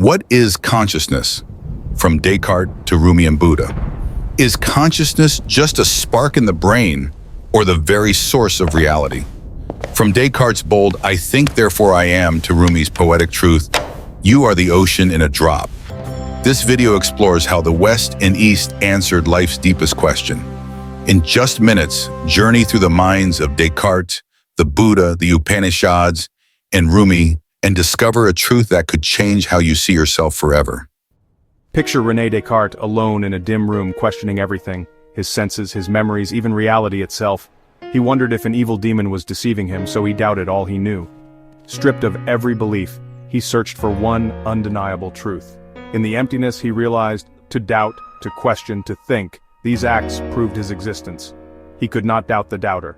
What is consciousness? From Descartes to Rumi and Buddha. Is consciousness just a spark in the brain or the very source of reality? From Descartes' bold, "I think, therefore I am," to Rumi's poetic truth, "You are the ocean in a drop." This video explores how the West and East answered life's deepest question. In just minutes, journey through the minds of Descartes, the Buddha, the Upanishads, and Rumi, and discover a truth that could change how you see yourself forever. Picture René Descartes alone in a dim room questioning everything, his senses, his memories, even reality itself. He wondered if an evil demon was deceiving him, so he doubted all he knew. Stripped of every belief, he searched for one undeniable truth. In the emptiness he realized, to doubt, to question, to think, these acts proved his existence. He could not doubt the doubter.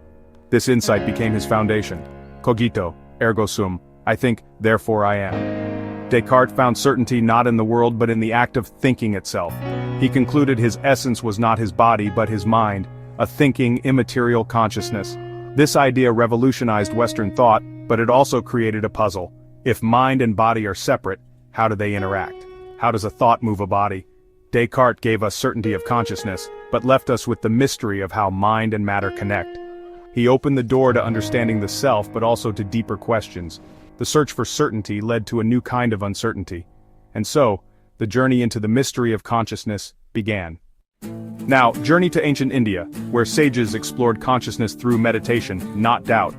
This insight became his foundation. Cogito, ergo sum, I think, therefore I am. Descartes found certainty not in the world but in the act of thinking itself. He concluded his essence was not his body but his mind, a thinking, immaterial consciousness. This idea revolutionized Western thought, but it also created a puzzle. If mind and body are separate, how do they interact? How does a thought move a body? Descartes gave us certainty of consciousness, but left us with the mystery of how mind and matter connect. He opened the door to understanding the self but also to deeper questions. The search for certainty led to a new kind of uncertainty. And so, the journey into the mystery of consciousness began. Now, journey to ancient India, where sages explored consciousness through meditation, not doubt.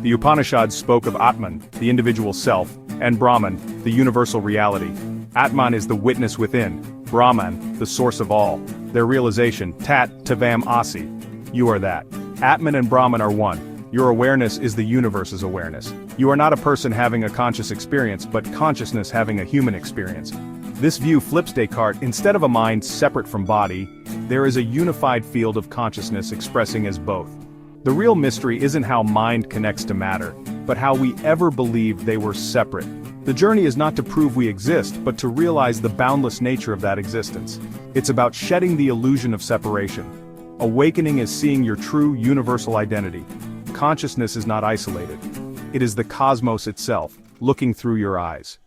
The Upanishads spoke of Atman, the individual self, and Brahman, the universal reality. Atman is the witness within, Brahman, the source of all. Their realization, tat tavam asi, you are that. Atman and Brahman are one. Your awareness is the universe's awareness. You are not a person having a conscious experience, but consciousness having a human experience. This view flips Descartes. Instead of a mind separate from body, there is a unified field of consciousness expressing as both. The real mystery isn't how mind connects to matter, but how we ever believed they were separate. The journey is not to prove we exist, but to realize the boundless nature of that existence. It's about shedding the illusion of separation. Awakening is seeing your true universal identity. Consciousness is not isolated. It is the cosmos itself, looking through your eyes.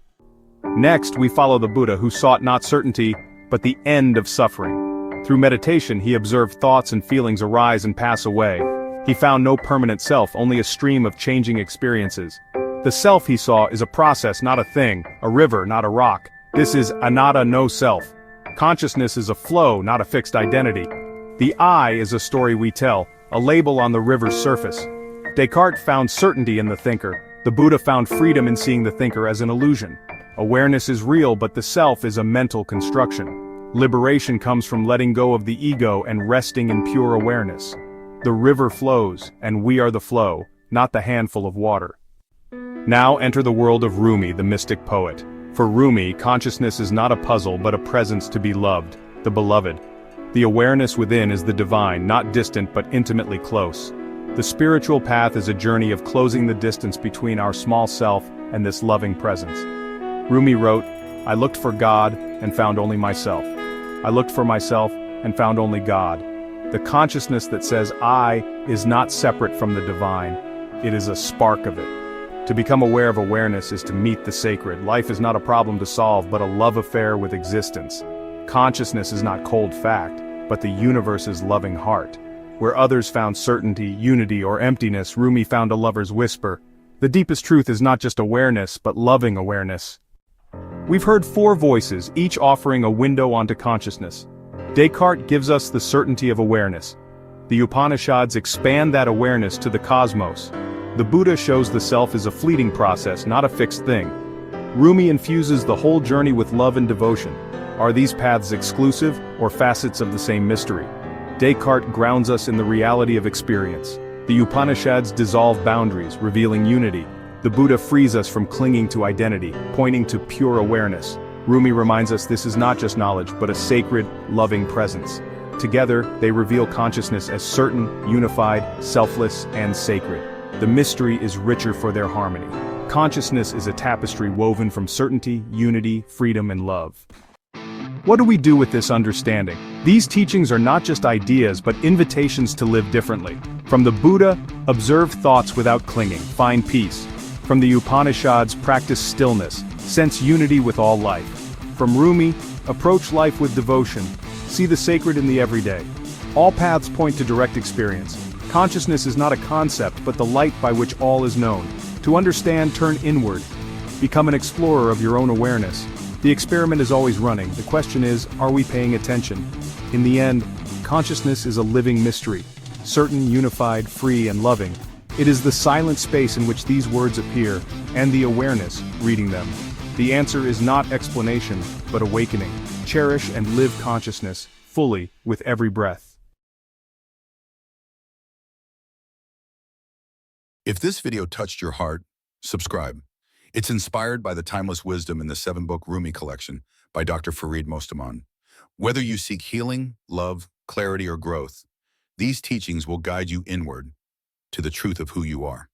Next, we follow the Buddha, who sought not certainty, but the end of suffering. Through meditation, he observed thoughts and feelings arise and pass away. He found no permanent self, only a stream of changing experiences. The self he saw is a process, not a thing, a river, not a rock. This is anatta, no self. Consciousness is a flow, not a fixed identity. The I is a story we tell, a label on the river's surface. Descartes found certainty in the thinker. The Buddha found freedom in seeing the thinker as an illusion. Awareness is real, but the self is a mental construction. Liberation comes from letting go of the ego and resting in pure awareness. The river flows, and we are the flow, not the handful of water. Now enter the world of Rumi, the mystic poet. For Rumi, consciousness is not a puzzle but a presence to be loved, the beloved. The awareness within is the divine, not distant but intimately close. The spiritual path is a journey of closing the distance between our small self and this loving presence. Rumi wrote, "I looked for God and found only myself. I looked for myself and found only God." The consciousness that says I is not separate from the divine. It is a spark of it. To become aware of awareness is to meet the sacred. Life is not a problem to solve, but a love affair with existence. Consciousness is not cold fact, but the universe's loving heart. Where others found certainty, unity, or emptiness, Rumi found a lover's whisper. The deepest truth is not just awareness, but loving awareness. We've heard four voices, each offering a window onto consciousness. Descartes gives us the certainty of awareness. The Upanishads expand that awareness to the cosmos. The Buddha shows the self is a fleeting process, not a fixed thing. Rumi infuses the whole journey with love and devotion. Are these paths exclusive, or facets of the same mystery? Descartes grounds us in the reality of experience. The Upanishads dissolve boundaries, revealing unity. The Buddha frees us from clinging to identity, pointing to pure awareness. Rumi reminds us this is not just knowledge, but a sacred, loving presence. Together, they reveal consciousness as certain, unified, selfless, and sacred. The mystery is richer for their harmony. Consciousness is a tapestry woven from certainty, unity, freedom, and love. What do we do with this understanding? These teachings are not just ideas but invitations to live differently. From the Buddha, observe thoughts without clinging, find peace. From the Upanishads, practice stillness, sense unity with all life. From Rumi, approach life with devotion. See the sacred in the everyday. All paths point to direct experience. Consciousness is not a concept, but the light by which all is known. To understand, turn inward. Become an explorer of your own awareness. The experiment is always running. The question is, are we paying attention? In the end, consciousness is a living mystery. Certain, unified, free, and loving. It is the silent space in which these words appear, and the awareness, reading them. The answer is not explanation, but awakening. Cherish and live consciousness, fully, with every breath. If this video touched your heart, subscribe. It's inspired by the timeless wisdom in the 7-book Rumi collection by Dr. Farid Mostaman. Whether you seek healing, love, clarity, or growth, these teachings will guide you inward to the truth of who you are.